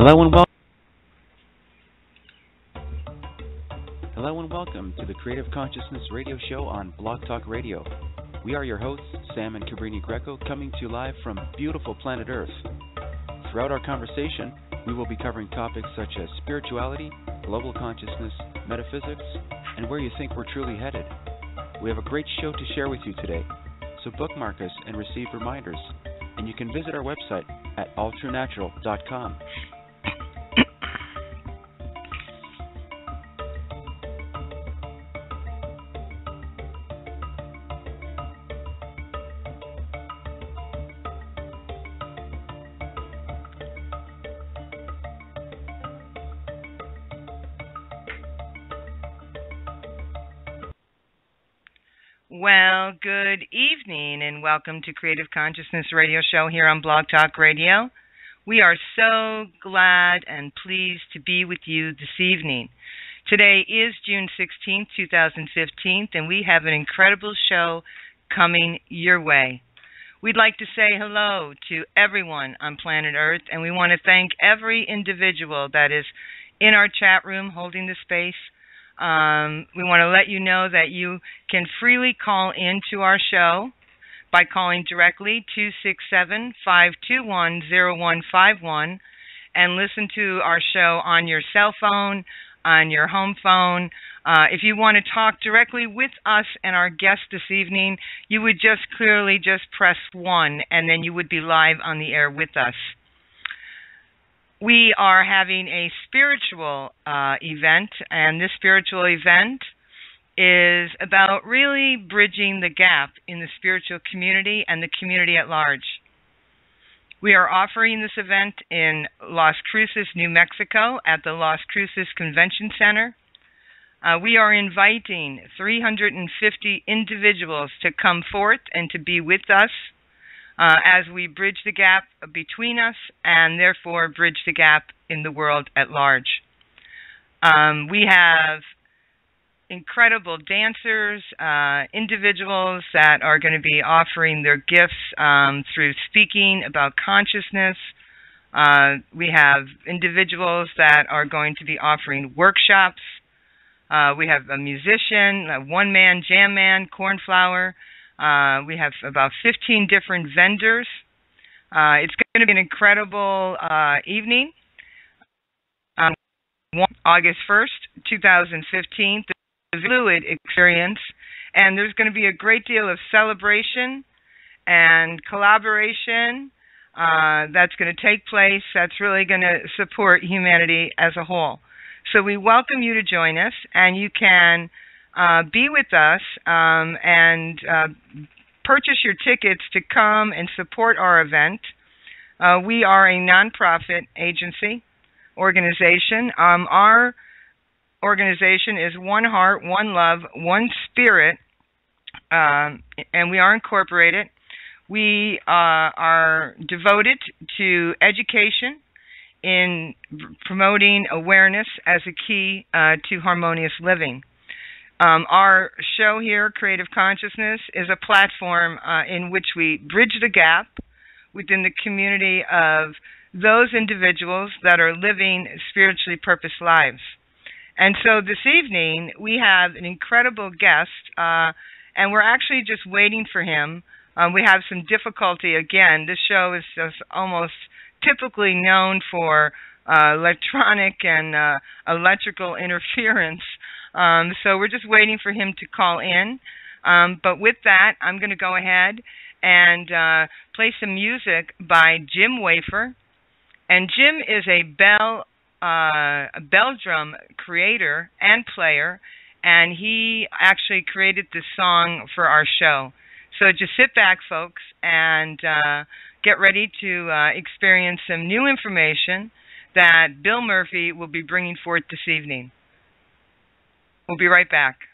Hello and welcome to the Creative Consciousness Radio Show on Blog Talk Radio. We are your hosts, Sam and Cabrini Greco, coming to you live from beautiful planet Earth. Throughout our conversation, we will be covering topics such as spirituality, global consciousness, metaphysics, and where you think we're truly headed. We have a great show to share with you today, so bookmark us and receive reminders. And you can visit our website at alltruenatural.com. Well, good evening and welcome to Creative Consciousness Radio Show here on Blog Talk Radio. We are so glad and pleased to be with you this evening. Today is June 16th, 2015, and we have an incredible show coming your way. We'd like to say hello to everyone on planet Earth, and we want to thank every individual that is in our chat room holding the space. We want to let you know that you can freely call into our show by calling directly 267-521-0151 and listen to our show on your cell phone, on your home phone. If you want to talk directly with us and our guest this evening, you would just press 1 and then you would be live on the air with us. We are having a spiritual event, and this spiritual event is about really bridging the gap in the spiritual community and the community at large. We are offering this event in Las Cruces, New Mexico at the Las Cruces Convention Center. We are inviting 350 individuals to come forth and to be with us as we bridge the gap between us and therefore bridge the gap in the world at large. We have incredible dancers, individuals that are going to be offering their gifts through speaking about consciousness. We have individuals that are going to be offering workshops. We have a musician, a one-man jam man, Cornflower. We have about 15 different vendors. It's going to be an incredible evening. August 1st, 2015, the Fluid Experience, and there's going to be a great deal of celebration and collaboration that's going to take place. That's really going to support humanity as a whole. So we welcome you to join us, and you can be with us and purchase your tickets to come and support our event. We are a nonprofit organization. Our organization is One Heart, One Love, One Spirit, and we are incorporated. We are devoted to education in promoting awareness as a key to harmonious living. Our show here, Creative Consciousness, is a platform in which we bridge the gap within the community of those individuals that are living spiritually purposed lives. And so this evening, we have an incredible guest, and we're actually just waiting for him. We have some difficulty. Again, this show is just almost typically known for electronic and electrical interference. So we're just waiting for him to call in. But with that, I'm going to go ahead and play some music by Jim Wafer. And Jim is a bell drum creator and player, and he actually created this song for our show. So just sit back, folks, and get ready to experience some new information that Bill Murphy will be bringing forth this evening. We'll be right back.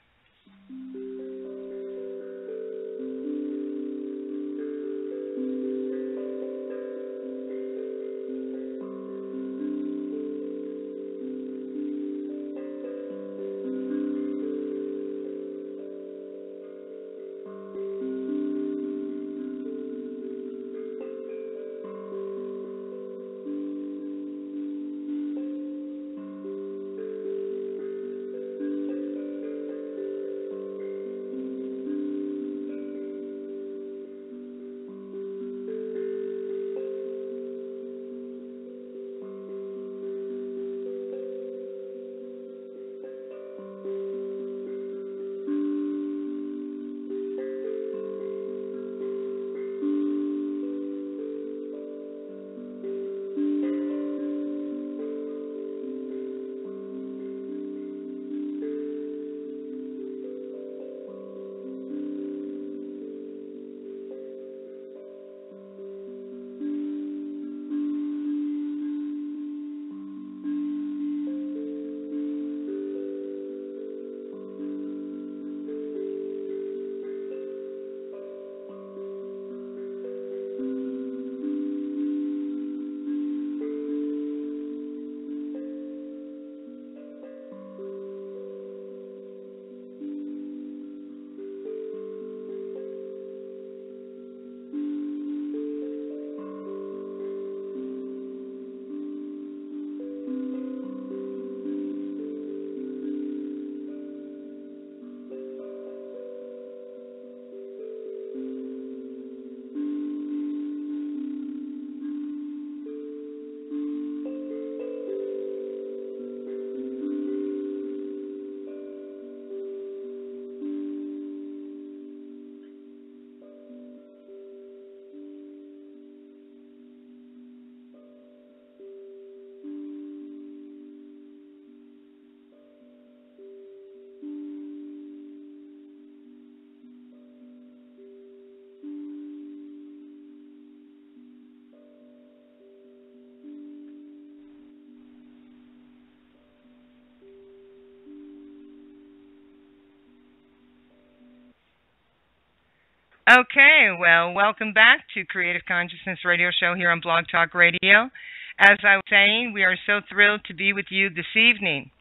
Okay, well, welcome back to Creative Consciousness Radio Show here on Blog Talk Radio. As I was saying, we are so thrilled to be with you this evening.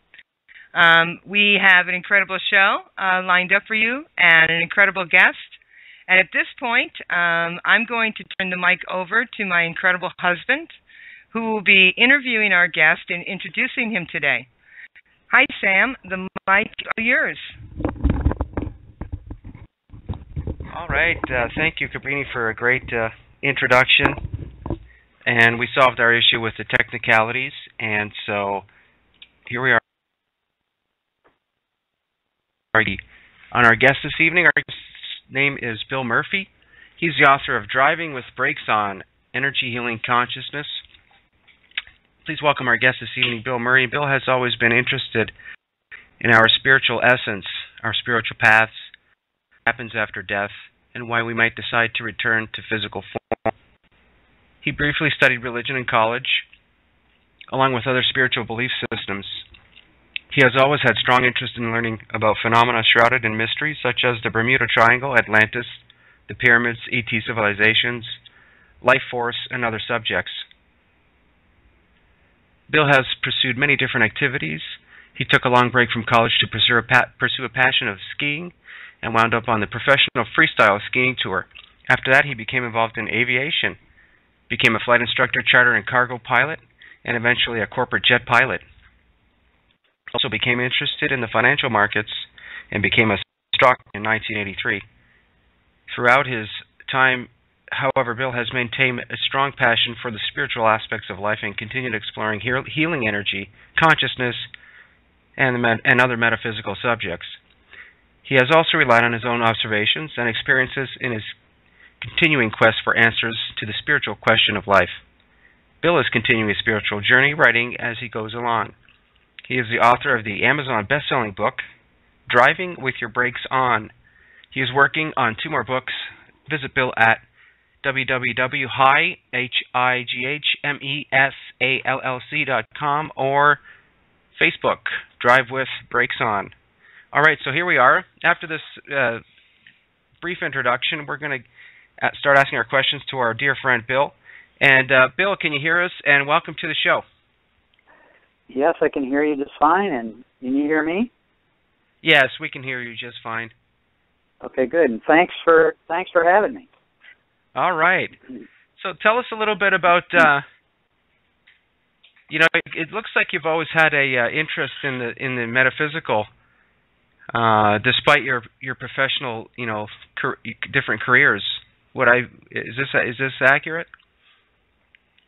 We have an incredible show lined up for you and an incredible guest. And at this point, I'm going to turn the mic over to my incredible husband, who will be interviewing our guest and introducing him today. Hi, Sam. The mic is yours. All right. Thank you, Cabrini, for a great introduction. And we solved our issue with the technicalities. And so here we are. On our guest this evening, our guest's name is Bill Murphy. He's the author of Driving with Brakes On, Energy Healing Consciousness. Please welcome our guest this evening, Bill Murray. Bill has always been interested in our spiritual essence, our spiritual paths, what happens after death, and why we might decide to return to physical form. He briefly studied religion in college, along with other spiritual belief systems. He has always had strong interest in learning about phenomena shrouded in mystery, such as the Bermuda Triangle, Atlantis, the pyramids, ET civilizations, life force, and other subjects. Bill has pursued many different activities. He took a long break from college to pursue a passion of skiing and wound up on the professional freestyle skiing tour. After that, he became involved in aviation, became a flight instructor, charter and cargo pilot, and eventually a corporate jet pilot. Also became interested in the financial markets and became a stock in 1983. Throughout his time, however, Bill has maintained a strong passion for the spiritual aspects of life and continued exploring healing energy, consciousness, and other metaphysical subjects. He has also relied on his own observations and experiences in his continuing quest for answers to the spiritual question of life. Bill is continuing his spiritual journey, writing as he goes along. He is the author of the Amazon best-selling book, Driving with Your Brakes On. He is working on 2 more books. Visit Bill at www.higmesallc.com or Facebook, Drive with Brakes On. All right, so here we are. After this brief introduction, we're going to start asking our questions to our dear friend Bill. And Bill, can you hear us? And welcome to the show. Yes, I can hear you just fine. And can you hear me? Yes, we can hear you just fine. Okay, good. And thanks for having me. All right. So tell us a little bit about, it looks like you've always had a interest in the metaphysical, despite your professional, different careers. Is this accurate?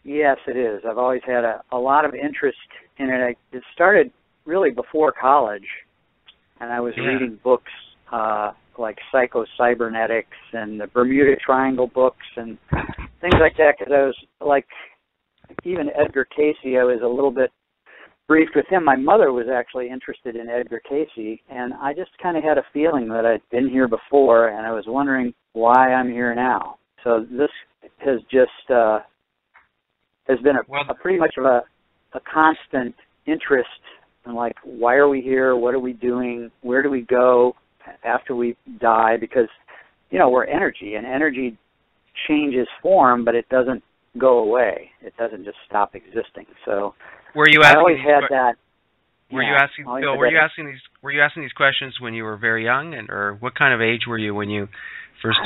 Yes, it is. I've always had a lot of interest in it. It started really before college, and I was reading books like Psycho-Cybernetics and the Bermuda Triangle books and things like that, because I was like, even Edgar Cayce, I was a little bit briefed with him. My mother was actually interested in Edgar Cayce, and I just kind of had a feeling that I'd been here before, and I was wondering why I'm here now. So this has just has been a pretty much of a constant interest in, like, why are we here? What are we doing? Where do we go after we die? Because, we're energy, and energy changes form, but it doesn't go away. It doesn't just stop existing. So I always had that. Were you asking these questions when you were very young, or what kind of age were you when you first?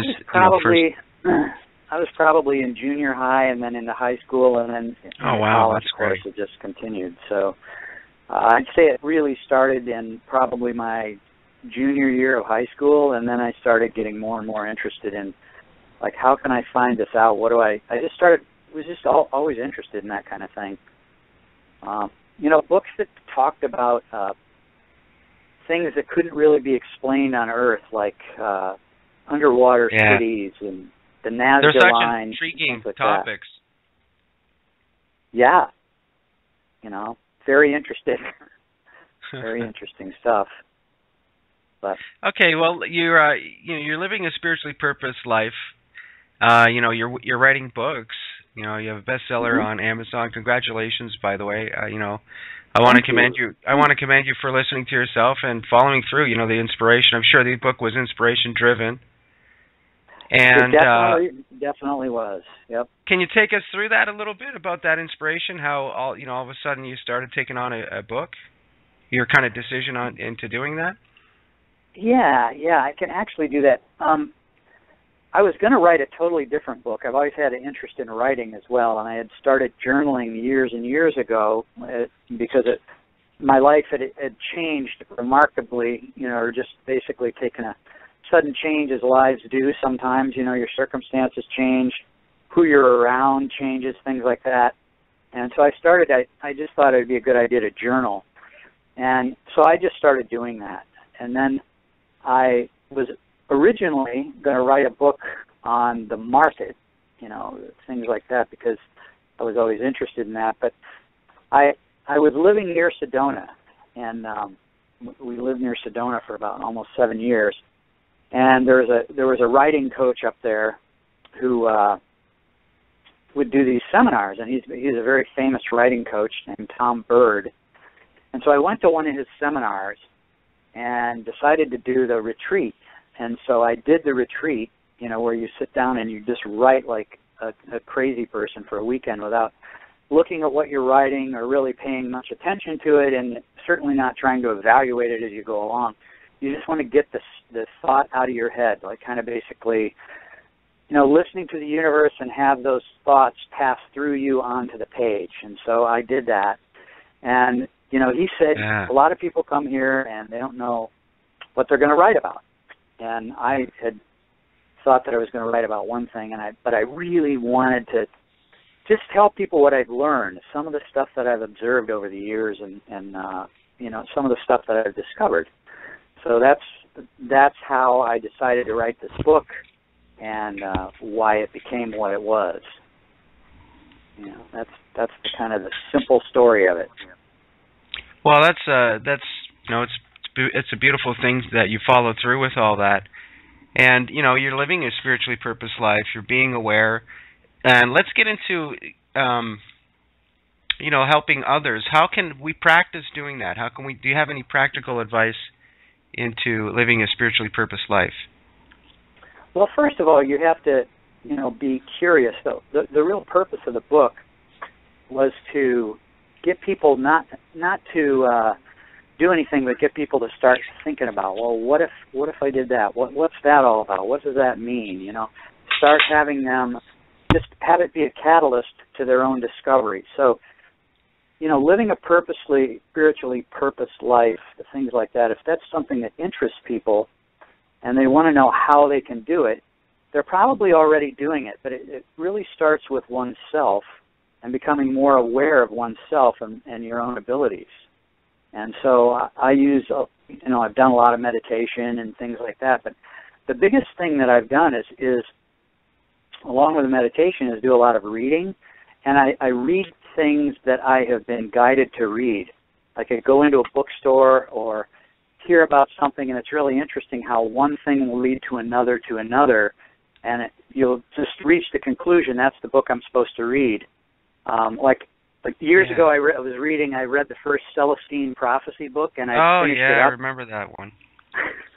I was probably in junior high, and then into high school, and then college. That's great. It just continued. So I'd say it really started in probably my junior year of high school, and then I started getting more and more interested in, like, how can I find this out? I was just always interested in that kind of thing. Books that talked about things that couldn't really be explained on Earth, like underwater cities and the Nazca They're such line. Intriguing like topics. That. Yeah. Very interesting. Very interesting stuff. But okay, well, you're living a spiritually purposed life. You're writing books. You have a bestseller on Amazon. Congratulations, by the way. I want to commend you. I want to commend you for listening to yourself and following through. The inspiration. I'm sure the book was inspiration driven. And it definitely was. Yep. Can you take us through that a little bit about that inspiration? How all of a sudden you started taking on a book? Your kind of decision into doing that? Yeah, I can actually do that. I was going to write a totally different book. I've always had an interest in writing as well, and I had started journaling years and years ago because my life had changed remarkably, or just basically taken a sudden change as lives do sometimes. Your circumstances change, who you're around changes, things like that. And so I just thought it would be a good idea to journal. And so I just started doing that. And then I was originally going to write a book on the market, things like that, because I was always interested in that. But I was living near Sedona, and we lived near Sedona for about almost 7 years. And there was a writing coach up there who would do these seminars, and he's a very famous writing coach named Tom Bird. And so I went to one of his seminars and decided to do the retreat. And so I did the retreat, where you sit down and you just write like a crazy person for a weekend without looking at what you're writing or really paying much attention to it, and certainly not trying to evaluate it as you go along. You just want to get the thought out of your head, like kind of basically, listening to the universe and have those thoughts pass through you onto the page. And so I did that. And, he said, A lot of people come here and they don't know what they're going to write about. And I had thought that I was going to write about one thing, but I really wanted to just tell people what I've learned, some of the stuff that I've observed over the years, and some of the stuff that I've discovered. So that's how I decided to write this book, and why it became what it was. That's the kind of the simple story of it. Well, it's a beautiful thing that you follow through with all that. And, you're living a spiritually purposed life. You're being aware. And let's get into, helping others. How can we practice doing that? Do you have any practical advice into living a spiritually purposed life? Well, first of all, you have to, be curious. So the real purpose of the book was to get people not to do anything, but get people to start thinking about, well, what if I did that? What's that all about? What does that mean? Start having them just have it be a catalyst to their own discovery. So, living a spiritually purposed life, things like that, if that's something that interests people and they want to know how they can do it, they're probably already doing it, but it really starts with oneself and becoming more aware of oneself and your own abilities. And so I use, I've done a lot of meditation and things like that, but the biggest thing that I've done is along with the meditation, is do a lot of reading, and I read things that I have been guided to read. Like I go into a bookstore or hear about something, and it's really interesting how one thing will lead to another, and you'll just reach the conclusion, that's the book I'm supposed to read. Like years ago, I read the first Celestine Prophecy book, and I finished it up. I remember that one.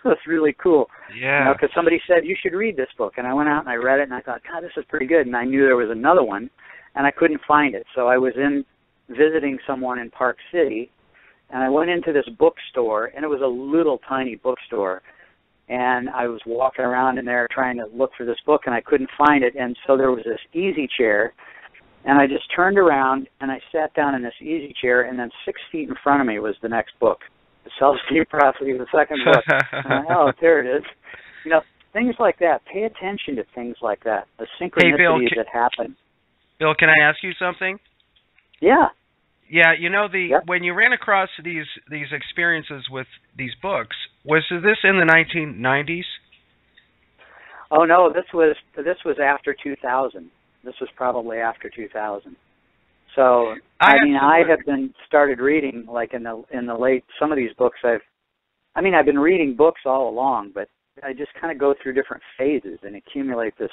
That's really cool. Yeah. Because somebody said, you should read this book, and I went out and I read it, and I thought, God, this is pretty good, and I knew there was another one, and I couldn't find it. So I was visiting someone in Park City, and I went into this bookstore, and it was a little tiny bookstore, and I was walking around in there trying to look for this book, and I couldn't find it, and so there was this easy chair, and I just turned around, and I sat down in this easy chair, and then 6 feet in front of me was the next book, the Celestine Prophecy, the second book. And there it is. Things like that. Pay attention to things like that, the synchronicities that happen. Bill, can I ask you something? Yeah. Yeah, when you ran across these experiences with these books, was this in the 1990s? Oh no, this was after 2000. This was probably after 2000. So I have been started reading like in the late, some of these books I've been reading books all along, but I just kind of go through different phases and accumulate this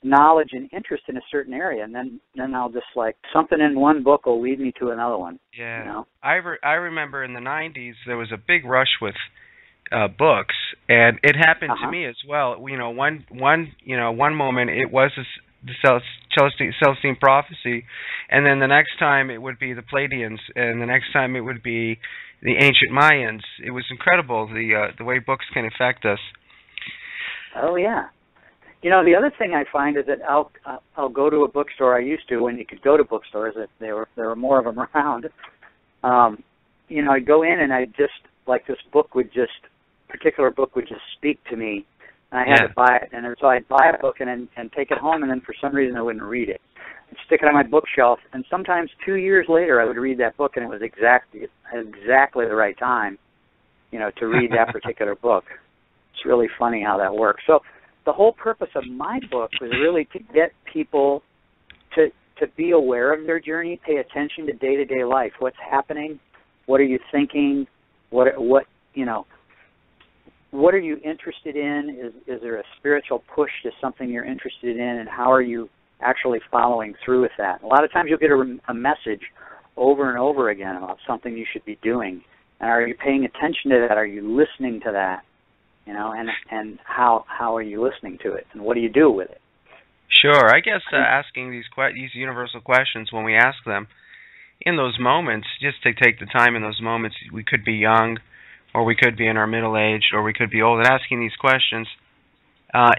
knowledge and interest in a certain area, and then I'll just something in one book will lead me to another one. Yeah. I remember in the 90s there was a big rush with books, and it happened Uh-huh. to me as well. One moment it was the Celestine prophecy, and then the next time it would be the Pleiadians, and the next time it would be the ancient Mayans. It was incredible the way books can affect us. Oh yeah. The other thing I find is that I'll go to a bookstore. I used to, when you could go to bookstores, that there were more of them around. I'd go in and I just, like, this particular book would just speak to me, and I had to buy it. And so I'd buy a book and take it home, and then for some reason I wouldn't read it. I'd stick it on my bookshelf, and sometimes 2 years later I would read that book, and it was exactly the right time, to read that particular book. It's really funny how that works. So the whole purpose of my book was really to get people to be aware of their journey, pay attention to day-to-day life. What's happening? What are you thinking? What are you interested in? Is there a spiritual push to something you're interested in, and how are you actually following through with that? A lot of times you'll get a message over and over again about something you should be doing. And are you paying attention to that? Are you listening to that? And how are you listening to it, and what do you do with it? Sure. I guess asking these universal questions, when we ask them in those moments, just to take the time in those moments, we could be young, or we could be in our middle age, or we could be old, and asking these questions,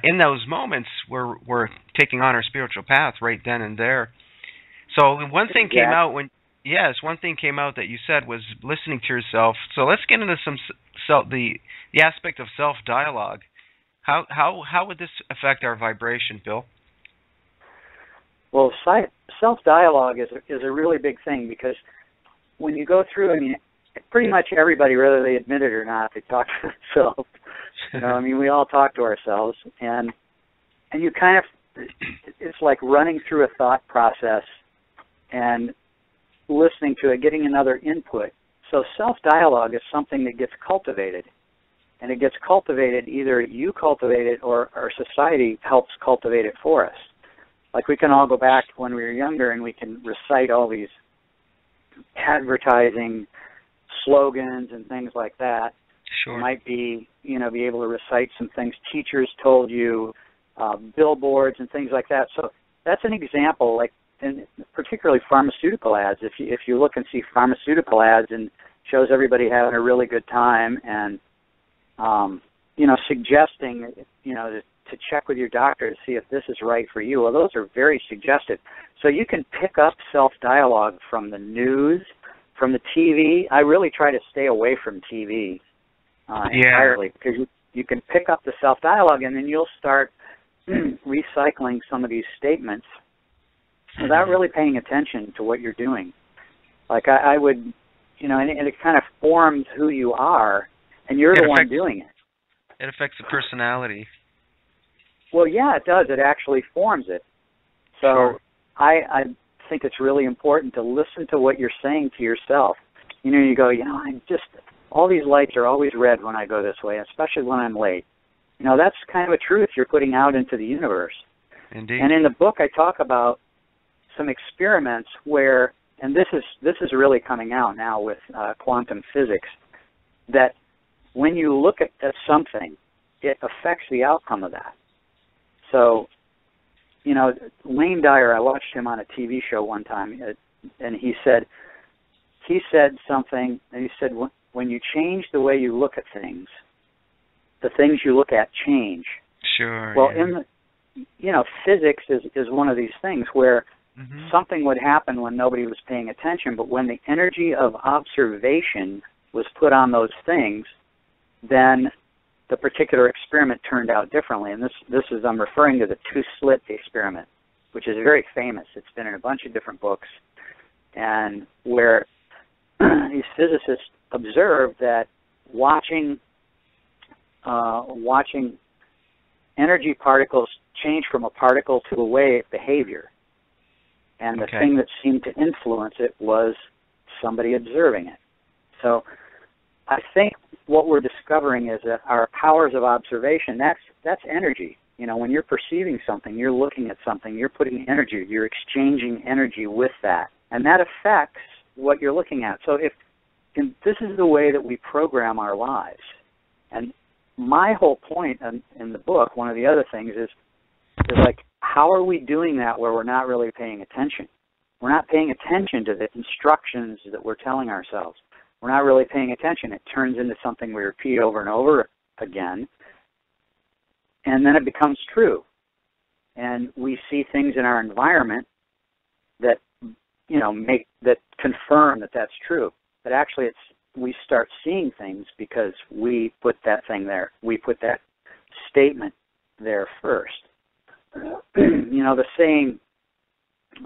in those moments, we're taking on our spiritual path right then and there. So one thing came out that you said was listening to yourself. So let's get into the aspect of self-dialogue. How would this affect our vibration, Bill? Well, self-dialogue is a really big thing, because when you go through, pretty much everybody, whether they admit it or not, they talk to themselves. We all talk to ourselves, and you kind of, it's like running through a thought process and listening to it, getting another input. So self-dialogue is something that gets cultivated, and it gets cultivated, either you cultivate it or our society helps cultivate it for us. Like, we can all go back to when we were younger and we can recite all these advertising slogans and things like that. Sure. You might be able to recite some things teachers told you, billboards and things like that. So that's an example, like, and particularly pharmaceutical ads. If you look and see pharmaceutical ads, and shows everybody having a really good time, and suggesting to check with your doctor to see if this is right for you. Well, those are very suggestive. So you can pick up self-dialogue from the news, from the TV. I really try to stay away from TV entirely, because you can pick up the self-dialogue, and then you'll start recycling some of these statements without really paying attention to what you're doing. Like, I would, and it kind of forms who you are, and you're the one doing it. It affects the personality. Well, yeah, it does. It actually forms it. So sure. I think it's really important to listen to what you're saying to yourself. You go, all these lights are always red when I go this way, especially when I'm late. That's kind of a truth you're putting out into the universe. Indeed. And in the book, I talk about some experiments where, and this is really coming out now with quantum physics, that when you look at something, it affects the outcome of that. So, Wayne Dyer, I watched him on a TV show one time, and he said something, and he said, when you change the way you look at things, the things you look at change. Sure. Well, physics is one of these things where something would happen when nobody was paying attention, but when the energy of observation was put on those things, then the particular experiment turned out differently. And I'm referring to the two-slit experiment, which is very famous. It's been in a bunch of different books, and where these physicists observed that watching energy particles change from a particle to a wave behavior. And the thing that seemed to influence it was somebody observing it. So I think what we're discovering is that our powers of observation, that's energy. When you're perceiving something, you're looking at something, you're putting energy, you're exchanging energy with that. And that affects what you're looking at. So this is the way that we program our lives. And my whole point in the book, one of the other things is like, how are we doing that where we're not really paying attention? We're not paying attention to the instructions that we're telling ourselves. We're not really paying attention. It turns into something we repeat over and over again, and then it becomes true. And we see things in our environment that, that confirm that that's true. But actually, we start seeing things because we put that thing there. We put that statement there first. The saying,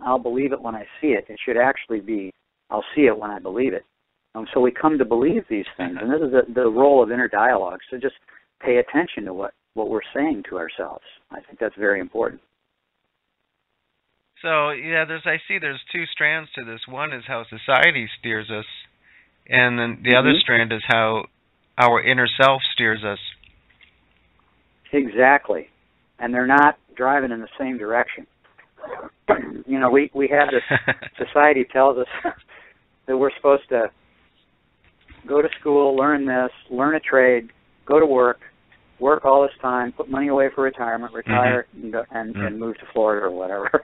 I'll believe it when I see it, it should actually be, I'll see it when I believe it. So we come to believe these things, and this is the role of inner dialogue, so just pay attention to what we're saying to ourselves. I think that's very important. So, yeah, I see there's two strands to this. One is how society steers us, and then the other strand is how our inner self steers us. Exactly. And they're not driving in the same direction. We have this, society tells us that we're supposed to go to school, learn this, learn a trade, go to work all this time, put money away for retirement, retire, and move to Florida or whatever.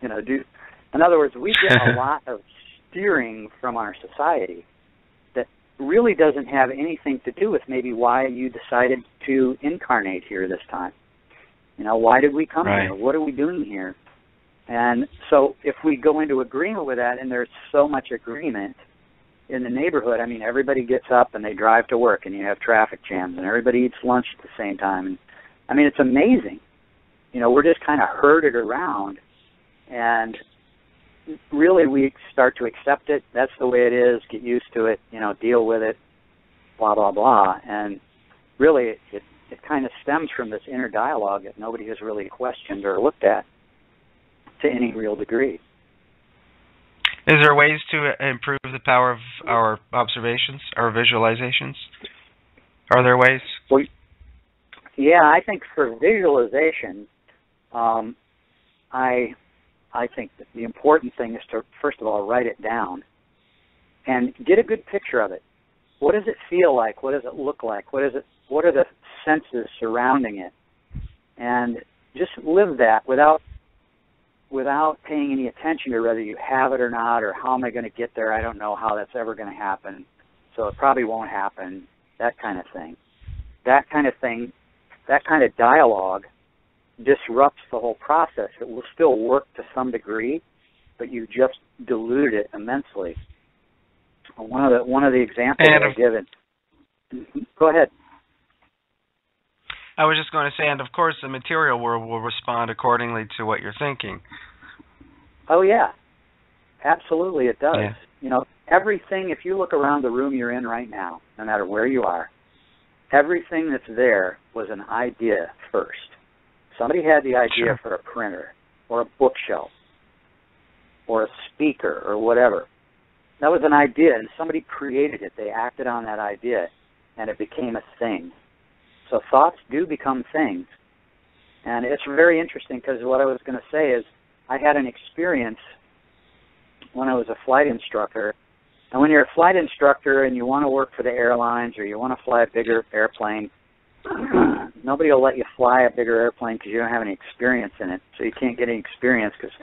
In other words, we get a lot of steering from our society that really doesn't have anything to do with maybe why you decided to incarnate here this time. Why did we come here? What are we doing here? And so if we go into agreement with that, and there's so much agreement in the neighborhood, everybody gets up and they drive to work, and you have traffic jams, and everybody eats lunch at the same time. And, it's amazing. We're just kind of herded around, and really we start to accept it. That's the way it is. Get used to it, deal with it, blah, blah, blah. And really it kind of stems from this inner dialogue that nobody has really questioned or looked at to any real degree. Is there ways to improve the power of our observations, our visualizations? Are there ways? Well, yeah, I think for visualization, I think that the important thing is to, first of all, write it down and get a good picture of it. What does it feel like? What does it look like? What are the senses surrounding it? And just live that without paying any attention to whether you have it or not, or how am I going to get there? I don't know how that's ever going to happen, so it probably won't happen, that kind of thing. That kind of dialogue disrupts the whole process. It will still work to some degree, but you just diluted it immensely. One of the examples that I give. Go ahead. I was just going to say, and of course the material world will respond accordingly to what you're thinking. Oh yeah, absolutely it does. Yeah. Everything, if you look around the room you're in right now, no matter where you are, everything that's there was an idea first. Somebody had the idea for a printer or a bookshelf or a speaker or whatever. That was an idea, and somebody created it. They acted on that idea, and it became a thing. So thoughts do become things. And it's very interesting because what I was going to say is I had an experience when I was a flight instructor. And when you're a flight instructor and you want to work for the airlines or you want to fly a bigger airplane, nobody will let you fly a bigger airplane because you don't have any experience in it. So you can't get any experience because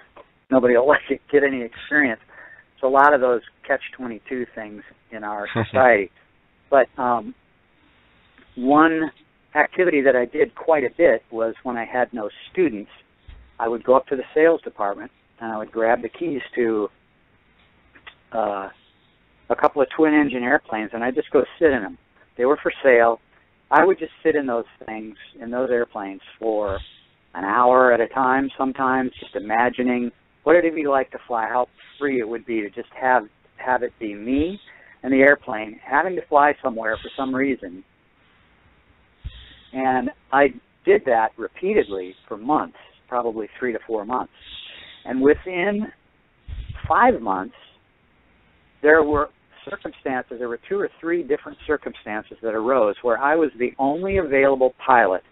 nobody will let you get any experience. So a lot of those catch-22 things in our society. But one activity that I did quite a bit was when I had no students, I would go up to the sales department and I would grab the keys to a couple of twin-engine airplanes, and I'd just go sit in them. They were for sale. I would just sit in those things, in those airplanes, for an hour at a time sometimes, just imagining what it'd be like to fly, how free it would be to just have it be me and the airplane having to fly somewhere for some reason. And I did that repeatedly for months, probably 3 to 4 months. And within 5 months, there were circumstances, there were 2 or 3 different circumstances that arose where I was the only available pilot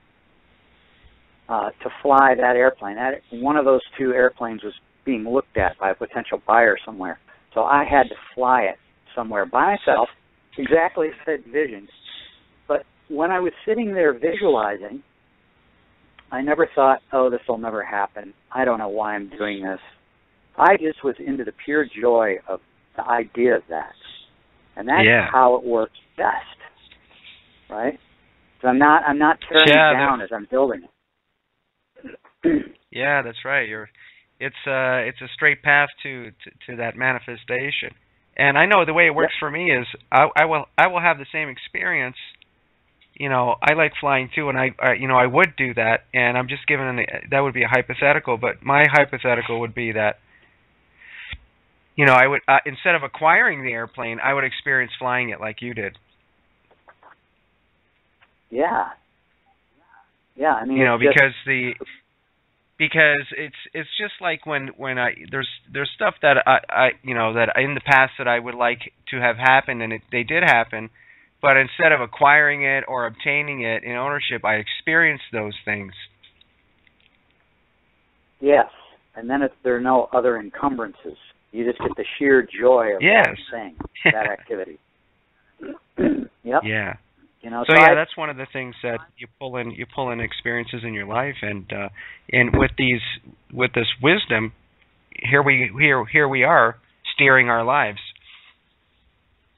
to fly that airplane. One of those 2 airplanes was being looked at by a potential buyer somewhere. So I had to fly it somewhere by myself, exactly as I envisioned. But when I was sitting there visualizing, I never thought, oh, this will never happen. I don't know why I'm doing this. I just was into the pure joy of the idea of that. And that's how it works best, right? So I'm not tearing it down as I'm building it. Yeah, that's right. It's a straight path to that manifestation. And I know the way it works for me is I will have the same experience. You know, I like flying too, and I would do that. And I'm just giving that would be a hypothetical, but my hypothetical would be that, you know, I would instead of acquiring the airplane, I would experience flying it like you did. Yeah. Yeah, I mean, you know, because it's just like when there's stuff that I you know that in the past that I would like to have happened, and they did happen, but instead of acquiring it or obtaining it in ownership, I experienced those things. Yes, and then there are no other encumbrances. You just get the sheer joy of that thing, that activity. Yep. Yeah. You know, so that's one of the things that you pull in experiences in your life, and with this wisdom, here we are steering our lives.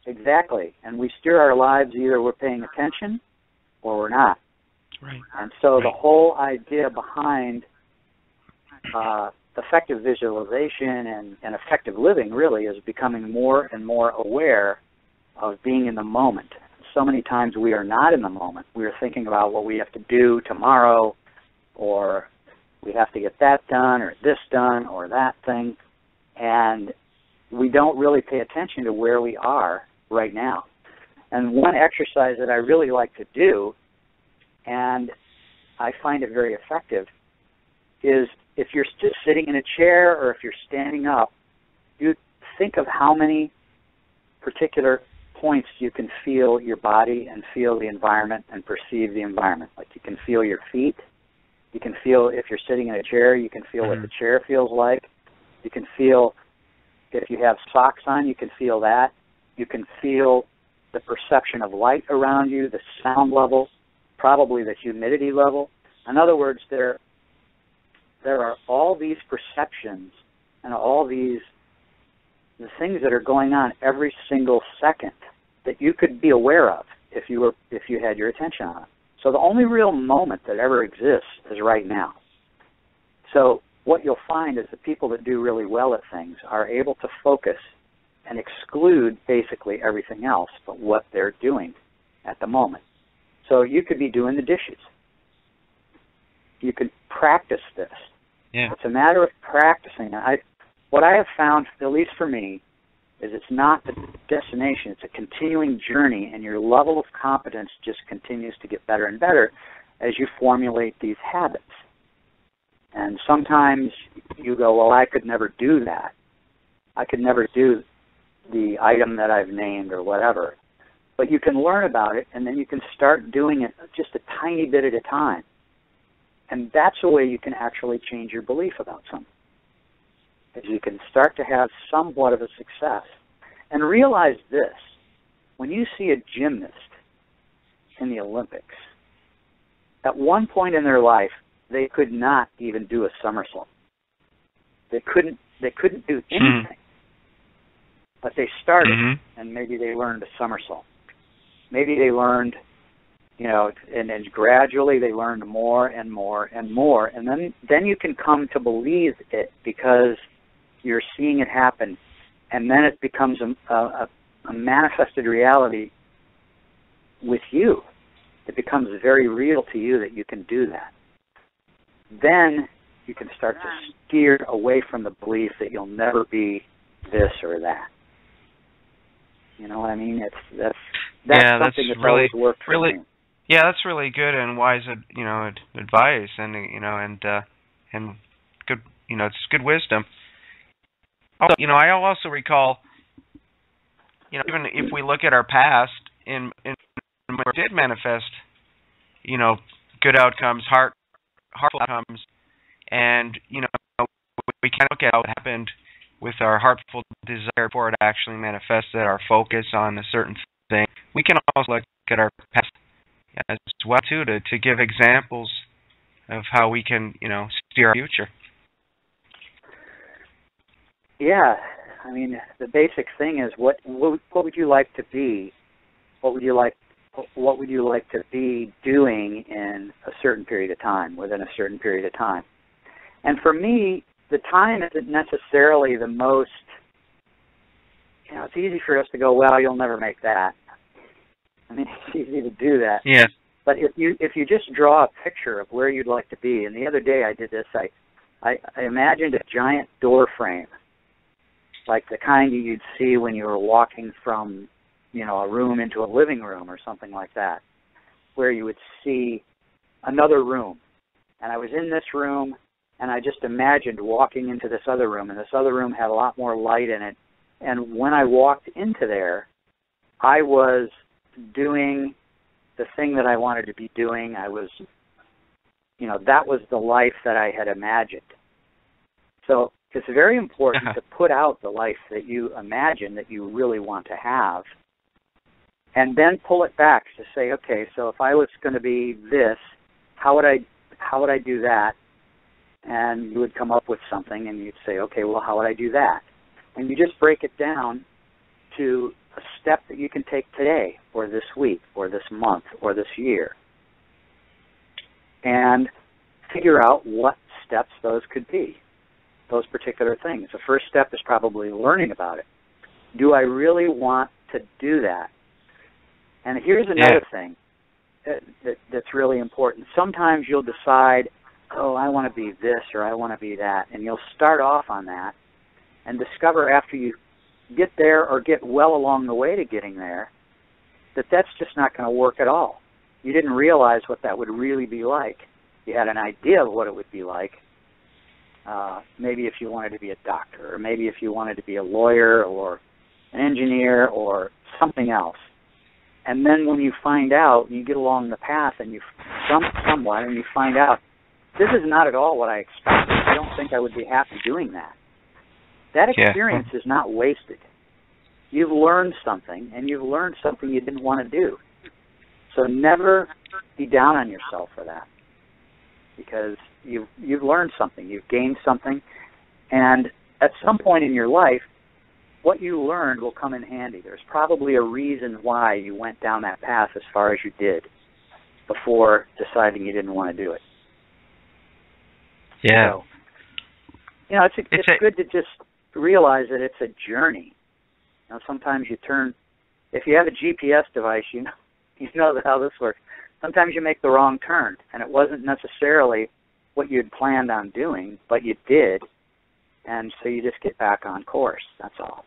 Exactly, and we steer our lives either we're paying attention or we're not. Right. And so the whole idea behind effective visualization and effective living really is becoming more and more aware of being in the moment. So many times we are not in the moment. We are thinking about what we have to do tomorrow, or we have to get that done, or this done, or that thing, and we don't really pay attention to where we are right now. And one exercise that I really like to do, and I find it very effective, is if you're just sitting in a chair or if you're standing up, you think of how many particular points you can feel your body and feel the environment and perceive the environment. Like you can feel your feet. You can feel, if you're sitting in a chair, you can feel what the chair feels like. You can feel, if you have socks on, you can feel that. You can feel the perception of light around you, the sound level, probably the humidity level. In other words, there are all these perceptions and all the things that are going on every single second that you could be aware of if you had your attention on it. So the only real moment that ever exists is right now. So what you'll find is the people that do really well at things are able to focus and exclude basically everything else but what they're doing at the moment. So you could be doing the dishes. You could practice this. Yeah. It's a matter of practicing. What I have found, at least for me, is it's not the destination. It's a continuing journey, and your level of competence just continues to get better and better as you formulate these habits. And sometimes you go, well, I could never do that. I could never do the item that I've named or whatever. But you can learn about it, and then you can start doing it just a tiny bit at a time. And that's a way you can actually change your belief about something. Is you can start to have somewhat of a success. And realize this, when you see a gymnast in the Olympics, at one point in their life, they could not even do a somersault. They couldn't do anything. But they started, and maybe they learned a somersault. Maybe they learned, and then gradually they learned more and more and more. And then you can come to believe it because you're seeing it happen, and then it becomes a manifested reality with you. It becomes very real to you that you can do that. Then you can start to steer away from the belief that you'll never be this or that. You know what I mean? That's something that's really, always worked for me. Yeah, that's really good and wise, advice, and and good, it's good wisdom. Also, I also recall, even if we look at our past, in where it did manifest, good outcomes, heartful outcomes, and we can look at what happened with our heartful desire for it actually manifested our focus on a certain thing. We can also look at our past as well too, to give examples of how we can, steer our future. Yeah, I mean, the basic thing is what would you like to be? What would you like to be doing in a certain period of time, within a certain period of time? And for me, the time isn't necessarily the most, it's easy for us to go, well, you'll never make that. I mean, it's easy to do that. Yeah. But if you just draw a picture of where you'd like to be, and the other day I did this, I imagined a giant door frame, like the kind you'd see when you were walking from, a room into a living room or something like that, where you would see another room. And I was in this room, and I just imagined walking into this other room, and this other room had a lot more light in it. And when I walked into there, I was doing the thing that I wanted to be doing. I was, that was the life that I had imagined. So it's very important to put out the life that you imagine that you really want to have, and then pull it back to say, okay, so if I was going to be this, how would I do that? And you would come up with something, and you'd say, okay, well, how would I do that? And you just break it down to a step that you can take today, or this week, or this month, or this year, and figure out what steps those could be, those particular things. The first step is probably learning about it. Do I really want to do that? And here's another thing that's really important. Sometimes you'll decide, oh, I want to be this or I want to be that, and you'll start off on that and discover after you get there or get well along the way to getting there that that's just not going to work at all. You didn't realize what that would really be like. You had an idea of what it would be like. Maybe if you wanted to be a doctor, or maybe if you wanted to be a lawyer or an engineer or something else. And then when you find out, you get along the path and you somewhat, and you find out, this is not at all what I expected. I don't think I would be happy doing that. That experience is not wasted. You've learned something, and you've learned something you didn't want to do. So never be down on yourself for that, because you've learned something, you've gained something, and at some point in your life, what you learned will come in handy. There's probably a reason why you went down that path as far as you did before deciding you didn't want to do it. Yeah. So, it's good to just realize that it's a journey. Sometimes you turn, if you have a GPS device, you know how this works. Sometimes you make the wrong turn, and it wasn't necessarily what you'd planned on doing, but you did, and so you just get back on course. That's all.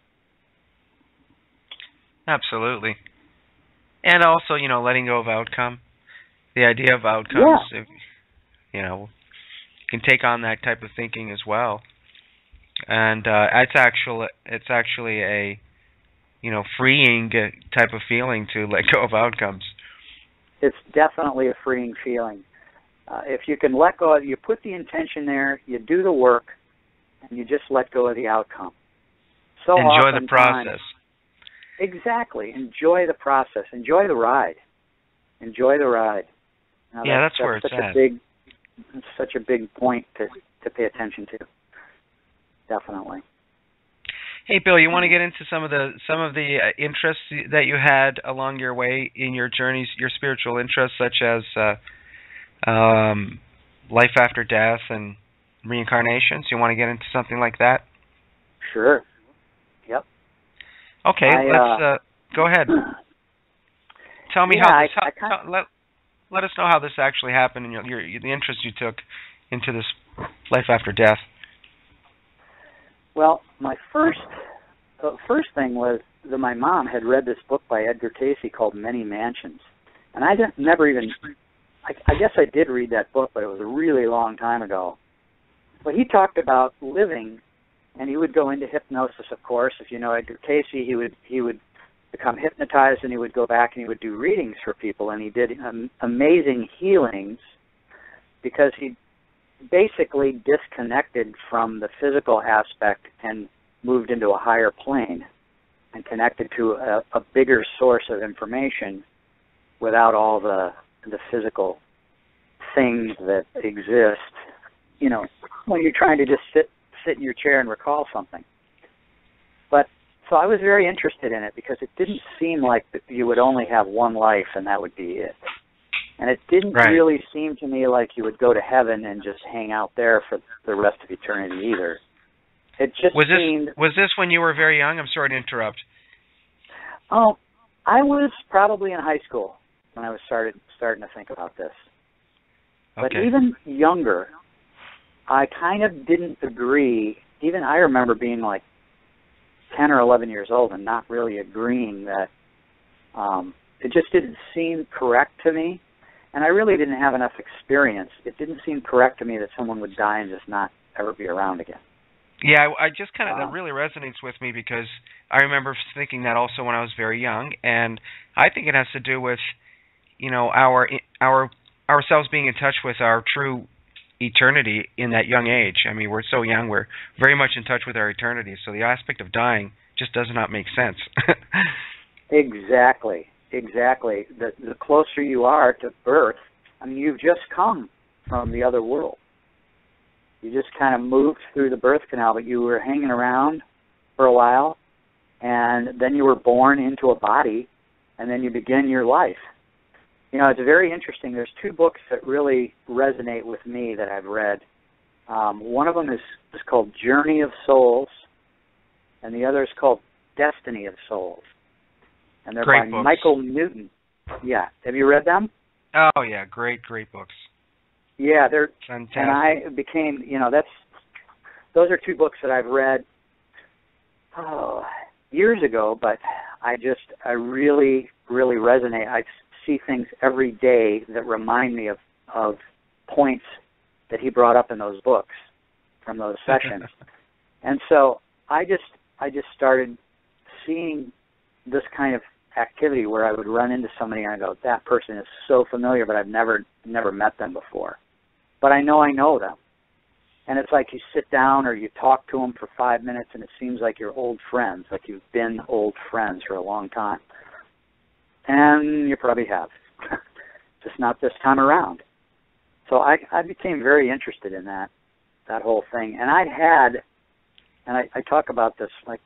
Absolutely. And also, letting go of outcome. The idea of outcomes, you can take on that type of thinking as well. And it's actually a, freeing type of feeling to let go of outcomes. It's definitely a freeing feeling. If you can let go, you put the intention there, you do the work, and you just let go of the outcome. So enjoy the process. Exactly. Enjoy the process. Enjoy the ride. Enjoy the ride. Now, that's where it's at. It's such a big point to pay attention to. Definitely. Hey, Bill, you want to get into some of the interests that you had along your way in your journeys, your spiritual interests, such as life after death and reincarnations? You want to get into something like that? Sure. Yep. Okay, let's go ahead. Tell me how this. Let us know how this actually happened and the interest you took into this life after death. Well, my first thing was that my mom had read this book by Edgar Cayce called Many Mansions, and I guess I did read that book, but it was a really long time ago. But he talked about living, and he would go into hypnosis, of course. If you know Edgar Cayce, he would become hypnotized, and he would go back and he would do readings for people, and he did amazing healings because he basically disconnected from the physical aspect and moved into a higher plane and connected to a bigger source of information without all the the physical things that exist, you know, when you're trying to just sit in your chair and recall something. But so I was very interested in it because it didn't seem like that you would only have one life and that would be it. And it didn't really seem to me like you would go to heaven and just hang out there for the rest of eternity either. It just seemed... Was this when you were very young? I'm sorry to interrupt. Oh, I was probably in high school when I was starting to think about this. But even younger, I kind of didn't agree. Even I remember being like 10 or 11 years old and not really agreeing that it just didn't seem correct to me. And I really didn't have enough experience. It didn't seem correct to me that someone would die and just not ever be around again. Yeah, I just kind of, that really resonates with me because I remember thinking that also when I was very young, and I think it has to do with, you know, ourselves being in touch with our true eternity in that young age. I mean, we're so young, we're very much in touch with our eternity, so the aspect of dying just does not make sense. Exactly. The closer you are to birth, I mean, you've just come from the other world. You just kind of moved through the birth canal, but you were hanging around for a while, and then you were born into a body, and then you begin your life. You know, it's very interesting. There's two books that really resonate with me that I've read. One of them is called Journey of Souls, and the other is called Destiny of Souls. And they're by books. Michael Newton. Yeah. Have you read them? Oh, yeah. Great books. Yeah, they're fantastic. And I became, you know, those are two books that I've read years ago, but I really, really resonate. I see things every day that remind me of points that he brought up in those books from those sessions. And so I just started seeing this kind of activity where I would run into somebody and I go, that person is so familiar, but I've never met them before. But I know them. And it's like you sit down or you talk to them for 5 minutes and it seems like you're old friends, like you've been old friends for a long time. And you probably have. Just not this time around. So I became very interested in that whole thing. And I talk about this, like,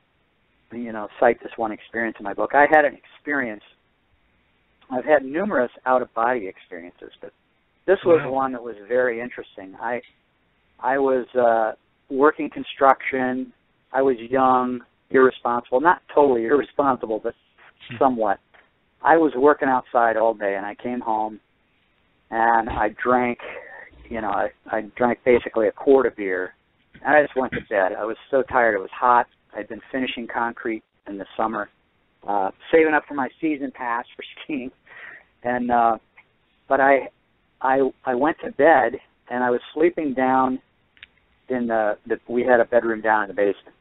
you know, cite this one experience in my book. I had an experience. I've had numerous out-of-body experiences, but this was one that was very interesting. I was working construction. I was young, irresponsible. Not totally irresponsible, but somewhat. I was working outside all day, and I came home, and I drank, you know, I drank basically a quart of beer, and I just went to bed. I was so tired. It was hot. I'd been finishing concrete in the summer, saving up for my season pass for skiing, and but I went to bed and I was sleeping down in we had a bedroom down in the basement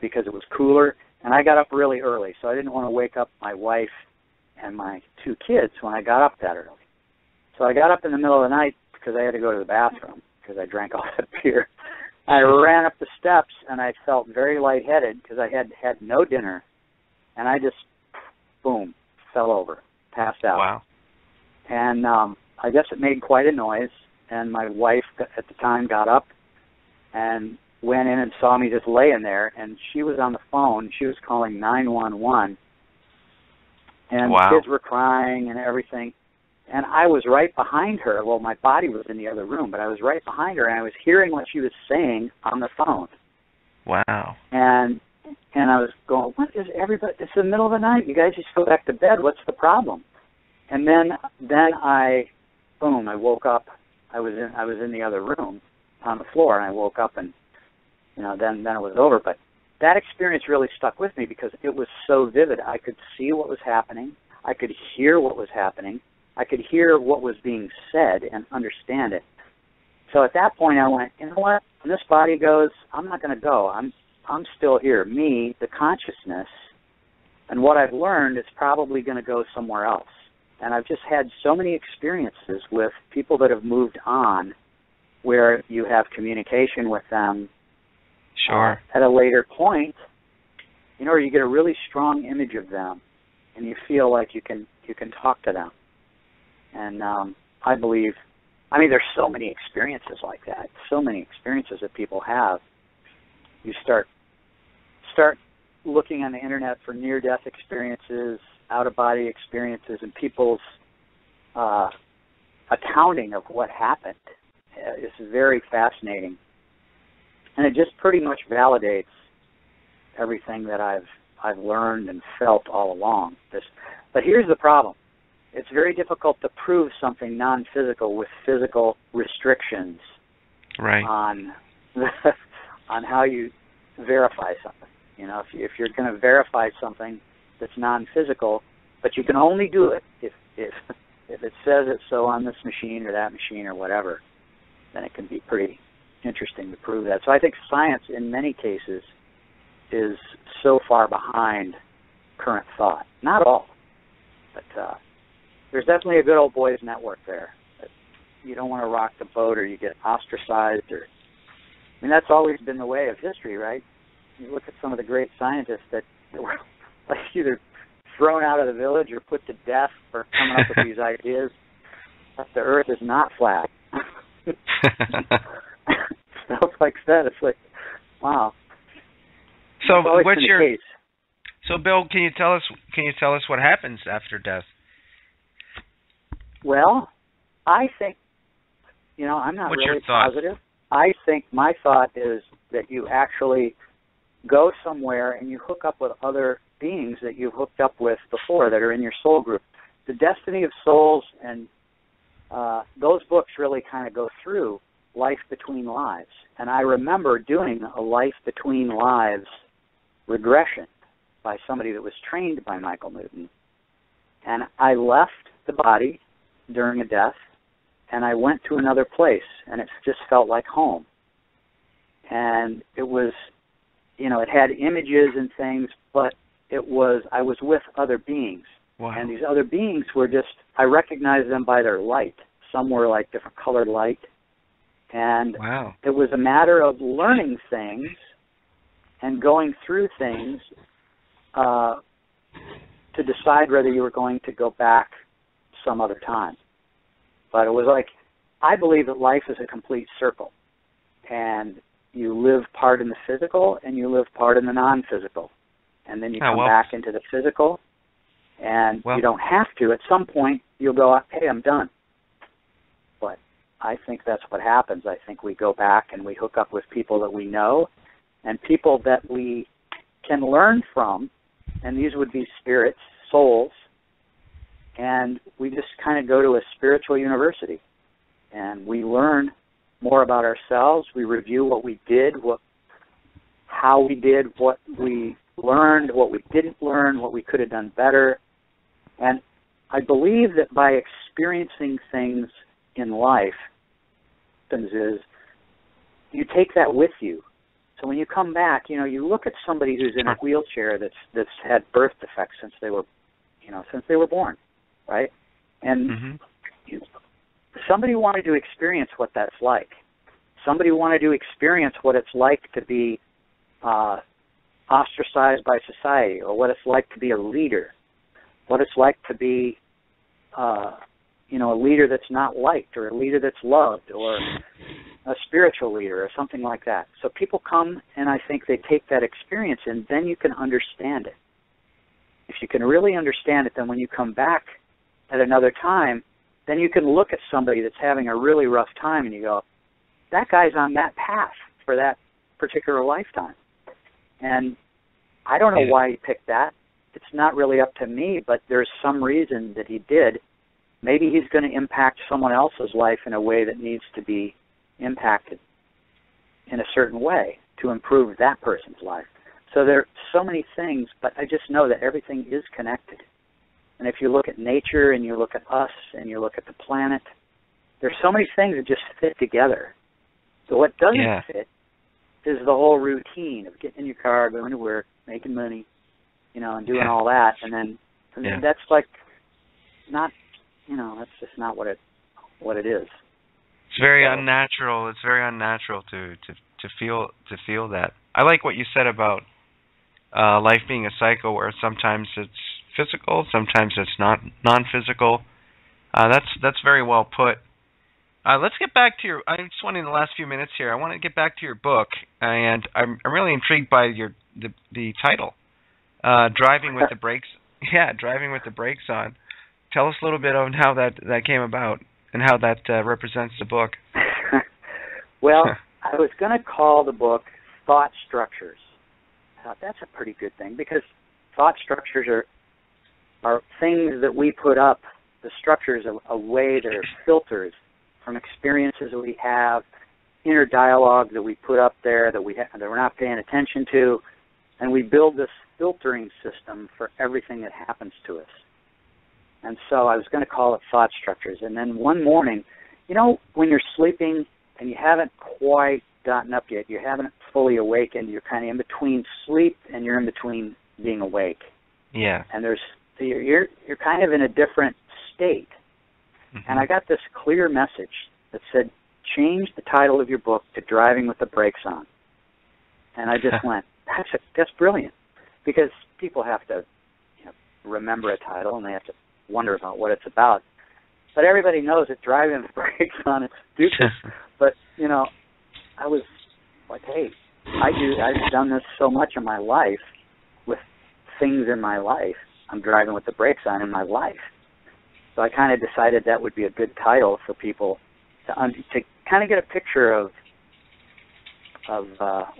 because it was cooler, and I got up really early, so I didn't want to wake up my wife and my two kids when I got up that early. So I got up in the middle of the night because I had to go to the bathroom because I drank all that beer. I ran up the steps, and I felt very lightheaded because I had had no dinner, and I just, boom, fell over, passed out. Wow. And I guess it made quite a noise, and my wife at the time got up and went in and saw me just laying there, and she was on the phone. She was calling 911, and the kids were crying and everything. And I was right behind her. Well, my body was in the other room, but I was right behind her, and I was hearing what she was saying on the phone. Wow. And I was going, what is everybody? It's the middle of the night. You guys just go back to bed. What's the problem? And then I woke up. I was in the other room on the floor, and I woke up, and you know, then it was over. But that experience really stuck with me because it was so vivid. I could see what was happening. I could hear what was happening. I could hear what was being said and understand it. So at that point, I went, you know what? When this body goes, I'm not going to go. I'm still here. Me, the consciousness, and what I've learned is probably going to go somewhere else. And I've just had so many experiences with people that have moved on where you have communication with them. Sure. At a later point, you know, or you get a really strong image of them, and you feel like you can talk to them. And I believe, there's so many experiences like that, so many experiences that people have. You start looking on the internet for near-death experiences, out-of-body experiences, and people's accounting of what happened. It's very fascinating. And it just pretty much validates everything that I've learned and felt all along. But here's the problem. It's very difficult to prove something non-physical with physical restrictions on how you verify something. If you're going to verify something that's non-physical, but you can only do it if it says it's so on this machine or that machine or whatever, then it can be pretty interesting to prove that. So I think science, in many cases, is so far behind current thought. Not all, but there's definitely a good old boys network there. You don't want to rock the boat or you get ostracized. That's always been the way of history, right? You look at some of the great scientists that were like either thrown out of the village or put to death for coming up with these ideas that the Earth is not flat. Stuff like that. It's like, wow. So what's your case. So Bill, can you tell us what happens after death? Well, I think I'm not really positive. I think my thought is that you actually go somewhere and you hook up with other beings that you've hooked up with before that are in your soul group. The Destiny of Souls and those books really kind of go through life between lives. And I remember doing a life between lives regression by somebody that was trained by Michael Newton. And I left the body during a death, and I went to another place, and it just felt like home. And it was, it had images and things, but I was with other beings. Wow. And these other beings were I recognized them by their light. Some were like different colored light. And wow. It was a matter of learning things and going through things to decide whether you were going to go back some other time. But it was like, I believe that life is a complete circle. And you live part in the physical and you live part in the non-physical. And then you come back into the physical. And you don't have to. At some point, you'll go, hey, I'm done. But I think that's what happens. I think we go back and we hook up with people that we know and people that we can learn from. And these would be spirits, souls. And we just kind of go to a spiritual university. And we learn more about ourselves. We review what we did, how we did, what we learned, what we didn't learn, what we could have done better. And I believe that by experiencing things in life, is you take that with you. So when you come back, you look at somebody who's in a wheelchair that's had birth defects since they were born, right? And somebody wanted to experience what that's like. Somebody wanted to experience what it's like to be ostracized by society, or what it's like to be a leader, what it's like to be, a leader that's not liked, or a leader that's loved, or a spiritual leader, or something like that. So people come, and I think they take that experience, and then you can understand it. If you can really understand it, then when you come back at another time, then you can look at somebody that's having a really rough time, and you go, that guy's on that path for that particular lifetime. And I don't know why he picked that. It's not really up to me, but there's some reason that he did. Maybe he's going to impact someone else's life in a way that needs to be impacted in a certain way to improve that person's life. So there are so many things, but I just know that everything is connected. And if you look at nature and you look at us and you look at the planet, there's so many things that just fit together. So what doesn't fit is the whole routine of getting in your car, going to work, making money, and doing all that. And then that's like not, that's just not what it is. It's very unnatural. It's very unnatural to feel that. I like what you said about life being a cycle where sometimes it's physical, sometimes it's not non-physical. That's very well put. Let's get back to your. I just want in the last few minutes here. I want to get back to your book, and I'm really intrigued by the title, "Driving with the Brakes." Yeah, "Driving with the Brakes On." Tell us a little bit on how that came about and how that represents the book. Well, I was going to call the book "Thought Structures." I thought that's a pretty good thing, because thought structures are things that we put up. The structures are a way, they're filters from experiences that we have, inner dialogue that we put up there that we're not paying attention to, and we build this filtering system for everything that happens to us. And so I was going to call it Thought Structures. And then one morning, when you're sleeping and you haven't quite gotten up yet, you haven't fully awakened, you're kind of in between sleep and you're in between being awake. Yeah. And you're kind of in a different state. Mm-hmm. And I got this clear message that said, change the title of your book to "Driving with the Brakes On." And I just went, that's brilliant, because people have to remember a title and they have to wonder about what it's about. But everybody knows that driving with the brakes on is stupid. But, I was like, hey, I've done this so much in my life with things in my life. I'm driving with the brakes on in my life. So I kind of decided that would be a good title for people to kind of get a picture of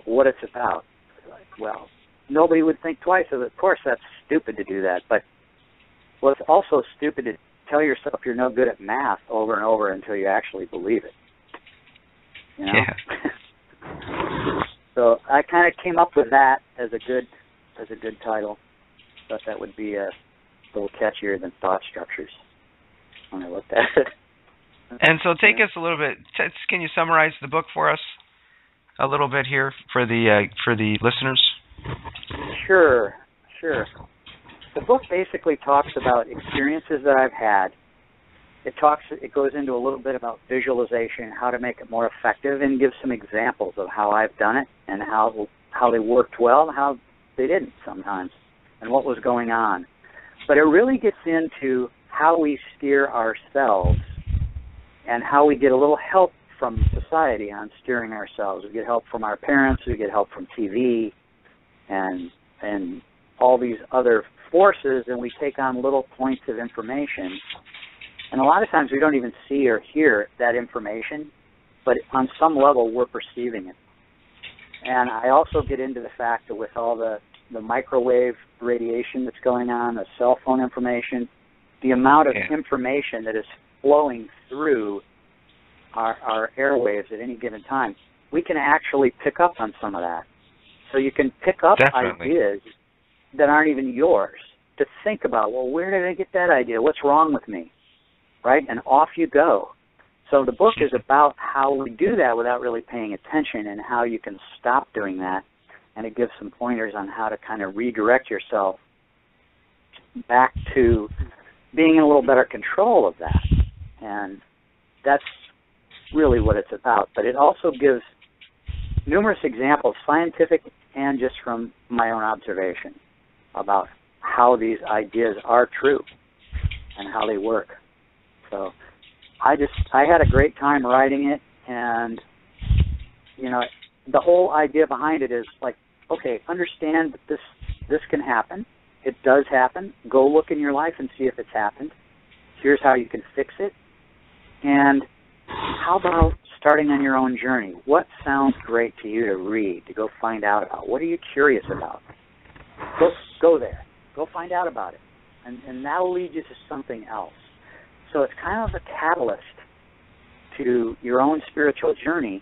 what it's about. Like, well, nobody would think twice of it. Of course, that's stupid to do that. But it's also stupid to tell yourself you're no good at math over and over until you actually believe it. Yeah. So I kind of came up with that as a good title. Thought that would be a little catchier than Thought Structures when I looked at it. And so take us a little bit. Can you summarize the book for us a little bit here for the listeners? Sure. The book basically talks about experiences that I've had. It goes into a little bit about visualization, how to make it more effective, and gives some examples of how I've done it and how they worked well and how they didn't sometimes, and what was going on. But it really gets into how we steer ourselves and how we get a little help from society on steering ourselves. We get help from our parents, we get help from TV and all these other forces, and we take on little points of information. And a lot of times we don't even see or hear that information, but on some level we're perceiving it. And I also get into the fact that with all the microwave radiation that's going on, the cell phone information, the amount of information that is flowing through our airwaves at any given time, we can actually pick up on some of that. So you can pick up ideas that aren't even yours to think about, well, where did I get that idea? What's wrong with me? Right? And off you go. So the book is about how we do that without really paying attention and how you can stop doing that. And it gives some pointers on how to kind of redirect yourself back to being in a little better control of that. And that's really what it's about. But it also gives numerous examples, scientific and just from my own observation, about how these ideas are true and how they work. So I had a great time writing it, and the whole idea behind it is like, okay, understand that this can happen. It does happen. Go look in your life and see if it's happened. Here's how you can fix it. And how about starting on your own journey? What sounds great to you to read, to go find out about? What are you curious about? Go there. Go find out about it. And that will lead you to something else. So it's kind of a catalyst to your own spiritual journey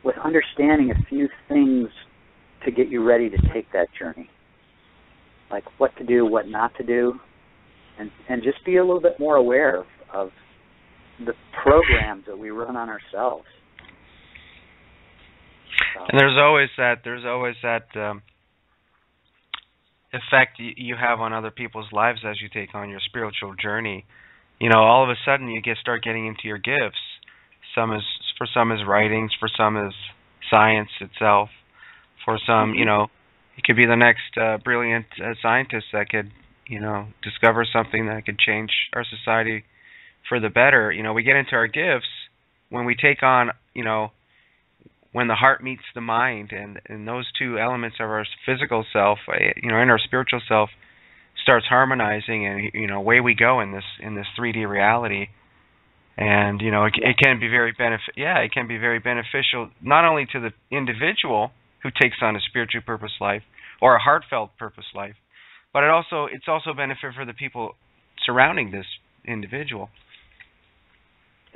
with understanding a few things to get you ready to take that journey. Like what to do, what not to do, and just be a little bit more aware of the programs that we run on ourselves. So. And there's always that effect you have on other people's lives as you take on your spiritual journey. All of a sudden you start getting into your gifts. For some is writings, for some is science itself, for some, you could be the next brilliant scientist that could, discover something that could change our society for the better. We get into our gifts when we take on, when the heart meets the mind, and those two elements of our physical self, and our spiritual self starts harmonizing, and away we go in this 3D reality. And it can be very it can be very beneficial not only to the individual who takes on a spiritually purpose life or a heartfelt purpose life, but it's also benefit for the people surrounding this individual.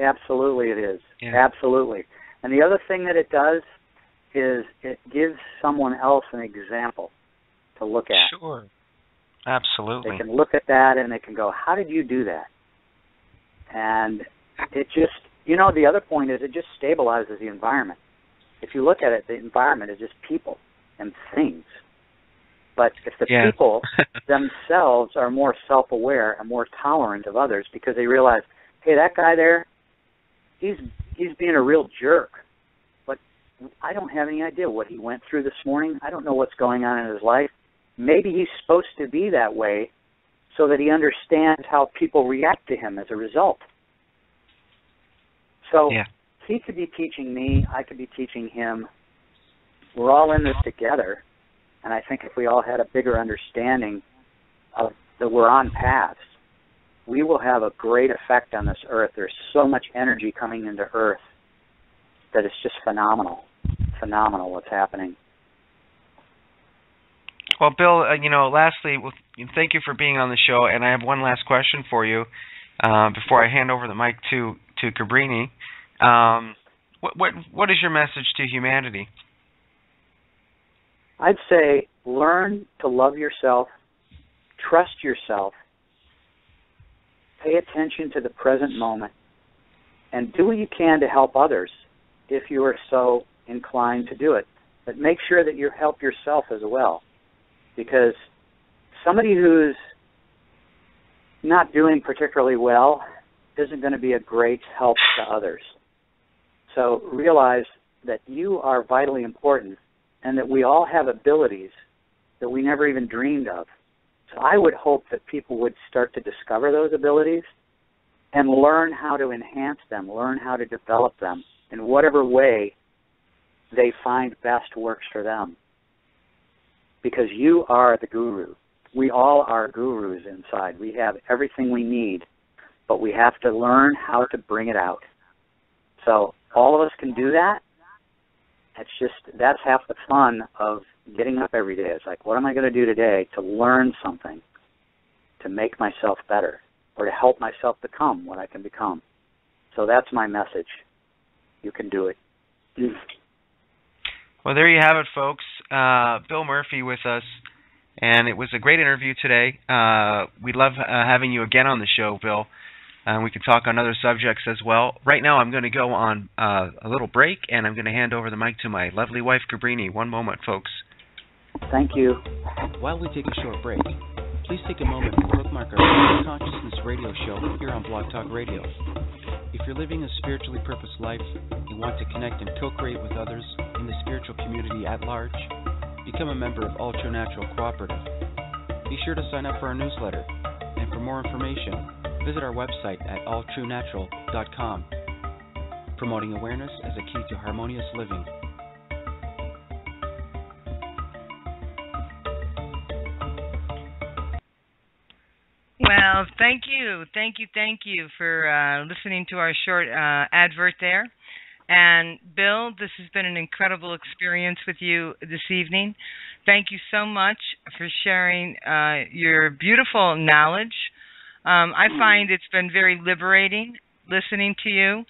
Absolutely, it is. Yeah. Absolutely. And the other thing that it does is it gives someone else an example to look at. Sure. Absolutely. They can look at that and they can go, how did you do that? And it just, the other point is it just stabilizes the environment. If you look at it, the environment is just people and things. But if the people themselves are more self-aware and more tolerant of others because they realize, hey, that guy there, he's being a real jerk. But I don't have any idea what he went through this morning. I don't know what's going on in his life. Maybe he's supposed to be that way so that he understands how people react to him as a result. So he could be teaching me, I could be teaching him. We're all in this together. And I think if we all had a bigger understanding of that we're on paths, we will have a great effect on this earth. There's so much energy coming into earth that it's just phenomenal. Phenomenal what's happening. Well, Bill, lastly, thank you for being on the show. And I have one last question for you before I hand over the mic to Cabrini. What is your message to humanity? I'd say learn to love yourself, trust yourself, pay attention to the present moment, and do what you can to help others if you are so inclined to do it. But make sure that you help yourself as well, because somebody who's not doing particularly well isn't going to be a great help to others. So realize that you are vitally important and that we all have abilities that we never even dreamed of. So I would hope that people would start to discover those abilities and learn how to enhance them, learn how to develop them in whatever way they find best works for them. Because you are the guru. We all are gurus inside. We have everything we need, but we have to learn how to bring it out. So all of us can do that. That's half the fun of getting up every day. It's like, what am I going to do today to learn something, to make myself better, or to help myself become what I can become? So that's my message. You can do it. Well, there you have it, folks. Bill Murphy with us, and it was a great interview today. We love having you again on the show, Bill. We can talk on other subjects as well. Right now, I'm going to go on a little break, and I'm going to hand over the mic to my lovely wife, Cabrini. One moment, folks. Thank you. While we take a short break, please take a moment to bookmark our Consciousness radio show here on Blog Talk Radio. If you're living a spiritually purposed life and want to connect and co-create with others in the spiritual community at large, become a member of All True Natural Cooperative. Be sure to sign up for our newsletter, and for more information, visit our website at alltruenatural.com, promoting awareness as a key to harmonious living. Well, thank you for listening to our short advert there. And Bill, this has been an incredible experience with you this evening. Thank you so much for sharing your beautiful knowledge. I find it's been very liberating listening to you,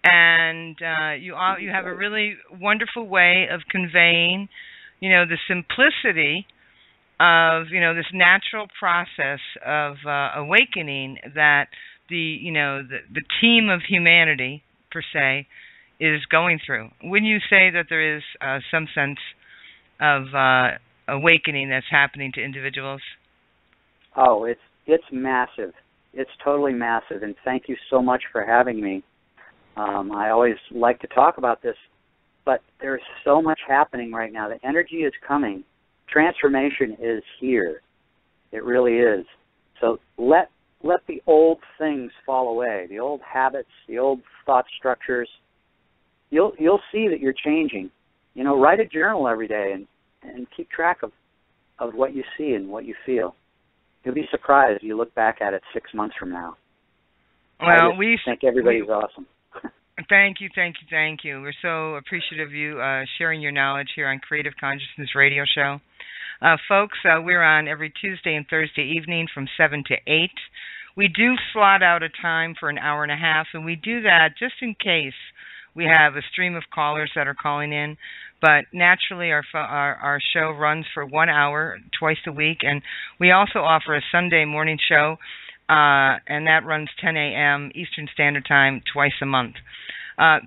and you have a really wonderful way of conveying, the simplicity of this natural process of awakening that the team of humanity per se is going through. Wouldn't you say that there is some sense of awakening that's happening to individuals? Oh, it's massive. It's totally massive, and thank you so much for having me. I always like to talk about this, but there's so much happening right now. The energy is coming. Transformation is here. It really is. So let let the old things fall away, the old habits, the old thought structures, you'll see that you're changing. You know, write a journal every day and keep track of what you see and what you feel. You'll be surprised. You look back at it 6 months from now. Well, we think everybody's awesome. Thank you. We're so appreciative of you sharing your knowledge here on Creative Consciousness Radio Show. Folks, we're on every Tuesday and Thursday evening from 7 to 8. We do slot out a time for an hour and a half, and we do that just in case we have a stream of callers that are calling in. But naturally, our show runs for 1 hour twice a week, and we also offer a Sunday morning show, and that runs 10 a.m. Eastern Standard Time twice a month.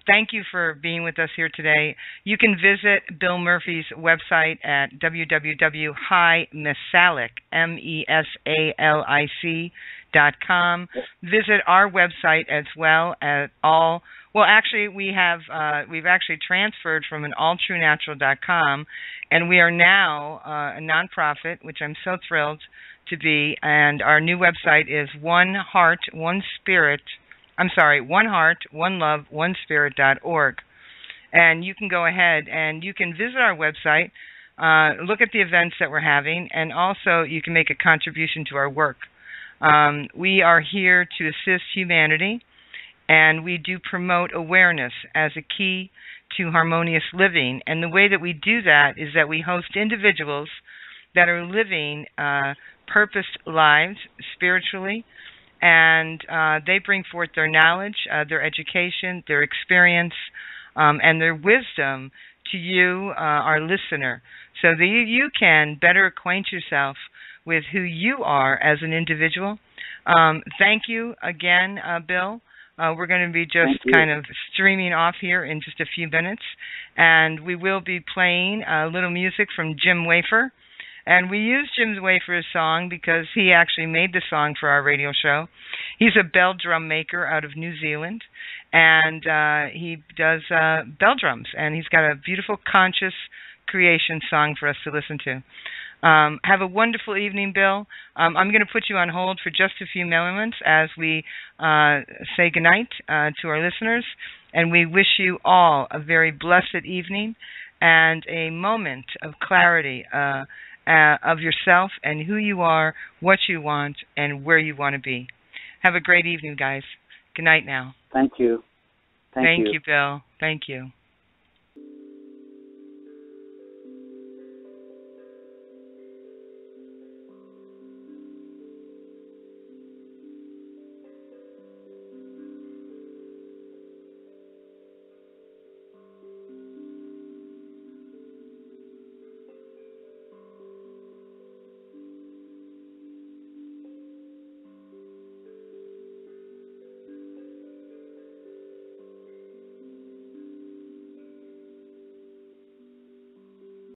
Thank you for being with us here today. You can visit Bill Murphy's website at www.mesalic.com. Visit our website as well at all. Well, actually, we've actually transferred from an alltruenatural.com, and we are now a nonprofit, which I'm so thrilled to be. And our new website is One Heart, One Love, One Spirit.org. And you can go ahead and you can visit our website, look at the events that we're having, and also you can make a contribution to our work. We are here to assist humanity, and we do promote awareness as a key to harmonious living. And the way that we do that is that we host individuals that are living purposed lives spiritually, and they bring forth their knowledge, their education, their experience, and their wisdom to you, our listener, so that you can better acquaint yourself with who you are as an individual. Thank you again, Bill. We're going to be just kind of streaming off here in just a few minutes, and we will be playing a little music from Jim Wafer. And we use Jim Wafer's song because he actually made the song for our radio show. He's a bell drum maker out of New Zealand, and he does bell drums, and he's got a beautiful conscious creation song for us to listen to. Have a wonderful evening, Bill. I'm going to put you on hold for just a few moments as we say goodnight to our listeners, and we wish you all a very blessed evening and a moment of clarity of yourself and who you are, what you want, and where you want to be. Have a great evening, guys. Good night now. Thank you. Thank you, Bill. Thank you.